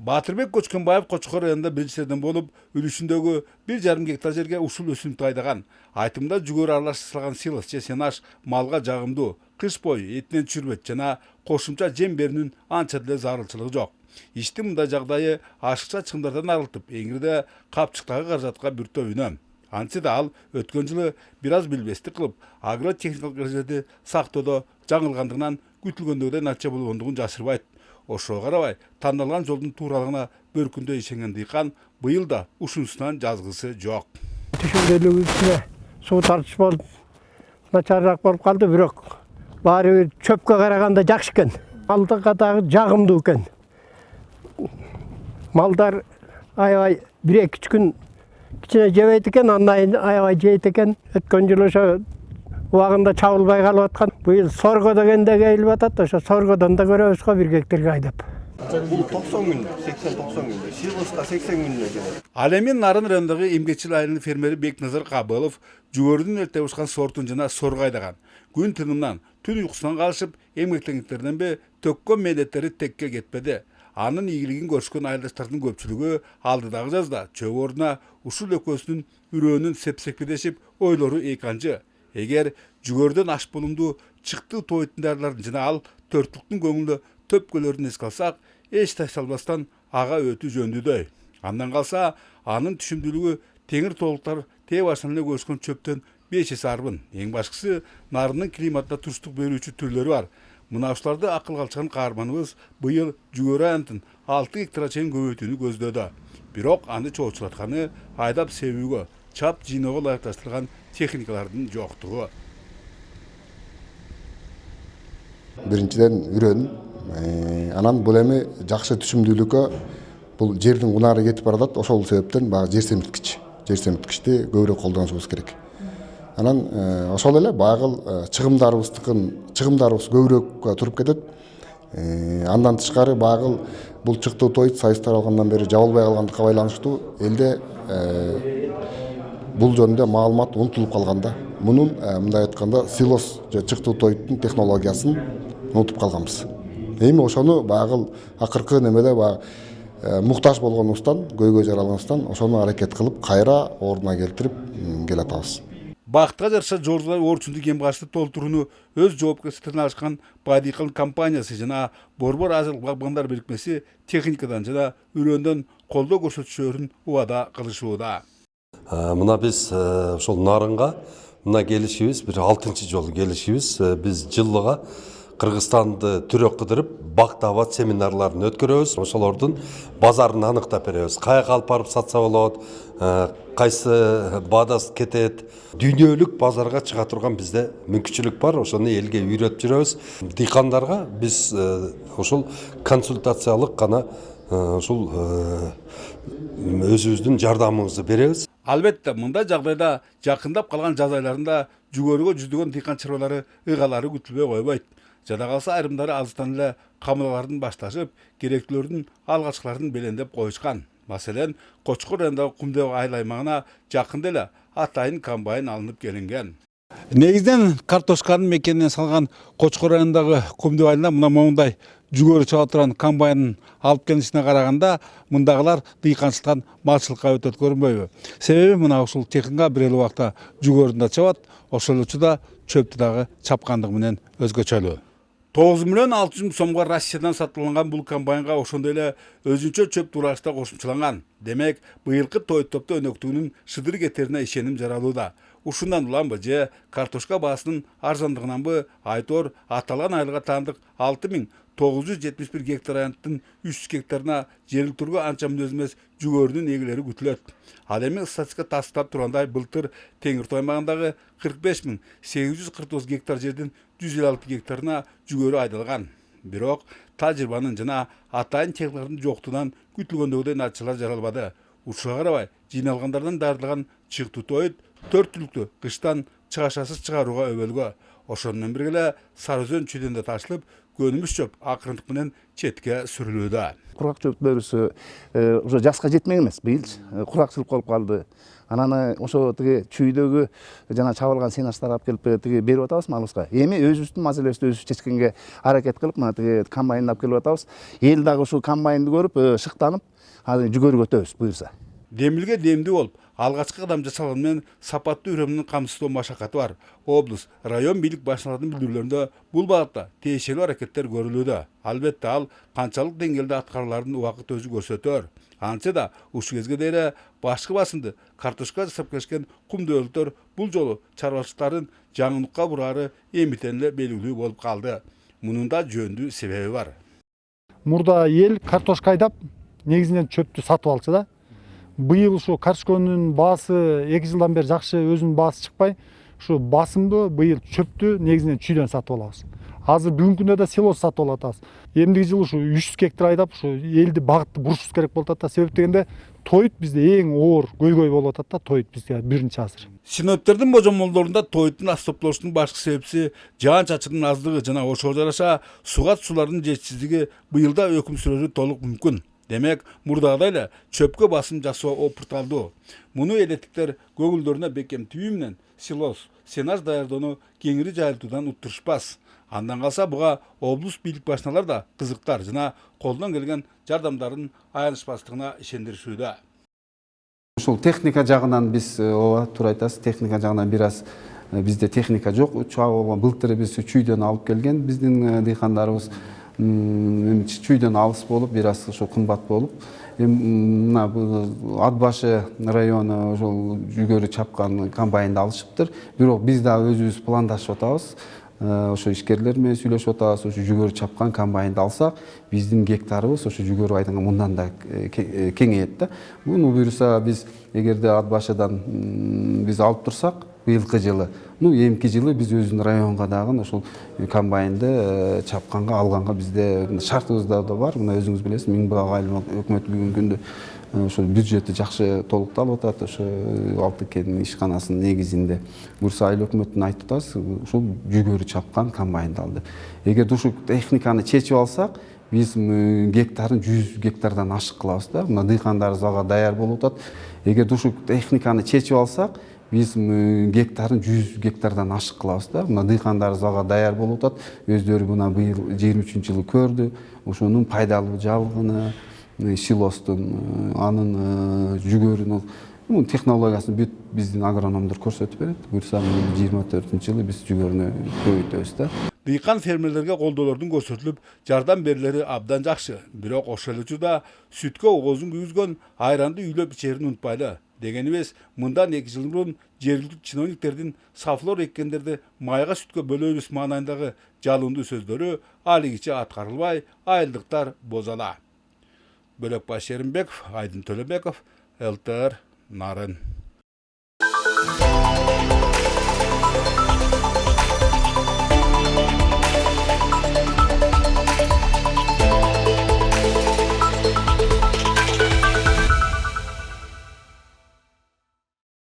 Батырбек Көчкөнбаев Кочкор районунда биринчилерден болуп, үлүшүндөгү 1,5 гектар жерге ушул өсүмдүктү айдаган. Айтымда жүгөрү аралаштырылган силос же сенаж малга жагымдуу, кыш бою этинен чүрбөт жана кошумча жем берүүнүн анча деле зарылчылыгы жок. Иштин мындай жагдайы ашыкча чыгымдардан арылтып, эңирде капчыктагы каражатка бүртөбүнө. Антсе да ал өткөн жылы бир аз билбестик кылып, агротехникалык эрежелерди сактоодо жаңылгандыгынан күтүлгөндөгүдөй натыйжа болгондугун жашырбайт. Ошого карабай, тандалган жолдун тууралыгына бөркүндөй ишенген дыйкан быйыл да ушунусунан жазгысы жок. Түшүндөлүгүбүзгө суу тартыш болуп, начарыраак болуп калды, бирок баары бир чөпкө караганда жакшы экен. Малдын катагы жагымдуу экен. Малдар аябай 1-2 күн кичине жебейт экен, андан кийин аябай жейт экен. Өткөн жылы ошо убагында чабылбай калып аткан. Быйыл сорго дегенде келип атат, ошо соргодон да көрөбүз го 1 гектарга айдап. Бул 90 күн, 80-90 күн, силоска 80 күнүнө келет. Ал эми Нарын районундагы эмгечил айылынын фермери Бекназар Кабылов жүгөрүдүн эрте учкан сортун жана сорго айдаган. Күн тынымдан, түн уйкусунан калышып, эмгектенгендерденби төккөн мээнеттери текке кетпеди. Анын ийгилигин көрүшкөн айылдаштардын көпчүлүгү алдыдагы жазда чөп ордуна ушул экөөсүнүн үрөөнүн сепсекпедешип ойлору эканчы. Эгер жүгөрүдөн аш болумдуу чыкты тойтун дарыларын жана ал төрттүктүн көңүлдө төпкөлөрүн эске алсак, эч тайсалбастан ага өтүү жөндөдөй. Андан калса, анын түшүмдүүлүгү теңир толуктар тээ башынан эле көчкөн чөптөн 5 эсе арбын. Эң башкысы, нарынын климатына туруштук берүүчү түрлөрү бар. Мына ушуларды акылга алчыган каарманыбыз быйыл жүгөрү айылын 6 гектарга чейин көбөйтүүнү көздөдү. Бирок аны чоочулатканы айдап себүүгө, чап жыйноого ылайыкташтырылган техникалардын жоктугу. Биринчиден үрөн, анан бул эми жакшы түшүмдүүлүккө бул жердин унары кетип баратат, ошол себептен баягы жер семирткичти көбүрөөк колдонушубуз керек. Анан ошол эле баягы чыгымдарыбыз көбүрөөккө туруп кетет. Андан тышкары баягы бул чыктуу тоyt сайыстар алгандан бери жабылбай калгандыкка байланыштуу элде бул жөнүндө маалымат унутулуп калганда. Мунун мындай айтканда силос же чыктуу тоyттун технологиясын унутуп калганбыз. Эми ошону баягы акыркы немеде баягы муктаж болгонубуздан, көйгөй жаралганыбыздан ошону аракет кылып кайра ордуна келтирип келатабыз. Бактыга жараша жордулар орчундук эм каршы толтурууну өз жоопкерчиликтерине алышкан Байдыкал компаниясы жана Борбор Азык багбандар бирикмеси техникадан жана үрөөндөн колдоо көрсөтүшөрүн убада кылышууда. Мына биз ошол Нарынга мына келишибиз бир 6-чы жолу келишибиз. Биз жылыга Кыргызстанды түрөк кыдырып, бактабат семинарларын өткөрөбүз. Ошолордун базарын аныктап беребиз. Каяка алып барып сатса болот, кайсы бадас кетет. Дүйнөлүк базарга чыга турган бизде мүмкүнчүлүк бар. Ошону элге үйрөтүп жүрөбүз. Дыйкандарга биз ошол консультациялык гана ушул өзүбүздүн жардамыбызды беребиз. Албетте, мындай жагдайда жакындап калган жаз айларында жүгөрүгө жүздөгөн дыйкан чарбалары ыгалары күтүлбөй койбойт. Жада калса айрымдары азыртан эле камылалардын башташып, керектүүлөрдүн алгачкыларын белендеп коюшкан. Маселен, Кочкор районундагы Кумдеб айыл аймагына жакында эле атайын комбайн алынып келинген. Негизинен картошканын мекенинен салган Кочкор районундагы Кумдеб айылына мына моундай жүгөрү чаба турган комбайнын алып келишине караганда, мындагылар дыйканчылыктан малчылыкка өтөт көрүнбөйбү? Себеби мына ушул техника бир эле убакта жүгөрүн да чабат, ошол учурда чөптү дагы чапкандыгы менен өзгөчөлүү. 9,600,000 сомго Россиядан сатылган бул комбайнга ошондой эле өзүнчө чөп тууралыш да кошумчаланган. Демек, быйылкы тоyт-топто өнөктүгүнүн шыдыр кетерине ишеним жаралууда. Ушундан уламбы же картошка баасынын арзандыгынанбы айтор аталган айылга таандык 6,971 гектар аянттын 300 гектарына жергиликтүүгө анча мүнөз эмес жүгөрүнүн эгелери күтүлөт. Ал эми статистика тастап тургандай былтыр Теңиртау аймагындагы 45,849 гектар жердин 156 гектарына жүгөрү айдалган. Бирок тажрыйбанын жана атайын техникалардын жоктугунан күтүлгөндөгүдөй натыйжалар жаралбады. Ушуга карабай, жыйналгандардан дайырдалган чыктуу тоyт 4 түлүктү кыштан чыгашасыз чыгарууга өбөлгө. Ошону менен бирге эле Сары Өзөн чүйдөнүндө ташылып, көнүмүш чөп акырындык менен четке сүрүлүүдө. кургак чөптөрүсү уже жаска жетмек эмес. Быйыл куракчылык болуп калды. Анан ошо тиги чүйдөгү жана чабылган сенаштар алып келип тиги берип атабыз малыбызга. Эми өзүбүздүн маселебизди өзүбүз чечкенге аракет кылып, мына тиги комбайнды алып келип атабыз. Эл дагы ушул комбайнды көрүп, шыктанып, азыр жүгөрүгө өтөбүз буюрса. Демилге демдүү болуп, алгачкы кадам жасалганы менен сапаттуу үйрөмдүн камсыздоо машакаты бар. Облус, район бийлик башчыларынын билдирүүлөрүндө бул багытта тиешелүү аракеттер көрүлүүдө. Албетте ал канчалык деңгээлде аткарыларын убакыт өзү көрсөтөр. Антсе да ушул кезге дейин башкы басымды картошка жасап келишкен кум дөөлүктөр бул жолу чарбачылыктардын жаңылыкка бурары эмитен эле белгилүү болуп калды. Мунун да жөндүү себеби бар. Мурда ел картошка айдап, негизинен чөптү сатып алчу да. Быйыл ушу картошканын баасы 2 жылдан бери жакшы өзүнүн баасы чыкпай, ушу басымды быйыл чөптү негизинен чүйдөн сатып алабыз. Азыр бүгүнкү күндө да силос сатып алатабыз. Эмдиги жылы ушу 300 гектар айдап, ушу элди багытты бурушубуз керек болуп атат да. Себеп дегенде тоют бизде эң оор көйгөй болуп атат да, тоют бизде биринчи азыр. Синоптиктердин божомолдорунда тоюттун аз топтолушунун башкы себеби жаан чачырдын аздыгы жана ошого жараша сугат суулардын жетишсиздиги быйылда өкүм сүрөрү толук мүмкүн. Демек, мурдагыдай эле чөпкө басым жасоо опурталдуу. Муну элеттиктер көңүлдөрүнө бекем түйүү менен силос, сенаж даярдоону кеңири жайылтуудан уттурушпас. Андан калса буга облус бийлик башчылар да кызыктар жана колдон келген жардамдарын аянышпастыгына ишендиришүүдө. Ушул техника жагынан биз ооба туура айтасыз, техника жагынан бир аз бизде техника жок. Чуа былтыр биз чүйдөн алып келген биздин дыйкандарыбыз чүйдөн алыс болуп, бир аз ошо кымбат болуп, мына Ат башы району ошол жүгөрү чапкан комбайнды алышыптыр. Бирок биз да өзүбүз пландашып атабыз. Ошо ишкерлер менен сүйлөшүп атабыз, ошо жүгөрү чапкан комбайнды алсак, биздин гектарыбыз ошо жүгөрү айдыңга мындан да кеңейет да. Буну буюрса биз эгерде Ат башыдан биз алып турсак, быйылкы жылы, эмки жылы биз өзүбүздүн районго дагы ошол комбайнды чапканга алганга бизде шартыбызда да бар. Мына өзүңүз билесиз, Миңбек айыл өкмөтү бүгүнкү күндө ошо бюджети жакшы толукталып атат. Ошо Алтыкен ишканасынын негизинде Бурса айыл өкмөтүнө айтып атабыз, ушул жүгөрү чапкан комбайнды алды. Эгерде ушул техниканы чечип алсак, биз гектарын 100 гектардан ашык кылабыз да. Мына дыйкандарыбыз ага даяр болуп атат. Эгерде ушул техниканы чечип алсак, биз гектарын 100 гектардан ашык кылабыз да. Мына дыйкандарыбыз ага даяр болуп атат. Өздөрү мына быйыл 23-жылы көрдү. Ошонун пайдалуу жалгыны, силостун, анын жүгөрүнүн технологиясын бүт биздин агрономдор көрсөтүп берет. Буюрса 24-жылы биз жүгөрүнү көбөйтөбүз да. Дыйкан фермерлерге колдоолордун көрсөтүлүп, жардам берилери абдан жакшы. Бирок ошол эле учурда сүткө огозун күйгүзгөн айранды үйлөп ичерин унутпайлы. Дегенибиз, мындан 2 жыл мурун жергиликтүү чиновниктердин сафлор эккендерди майга сүткө бөлөбүз маанайындагы жалындуу сөздөрү алигиче аткарылбай, айылдыктар бозала. Бөлөкбаш Шеримбеков, Айдын Төлөбеков, ЛТР Нарын.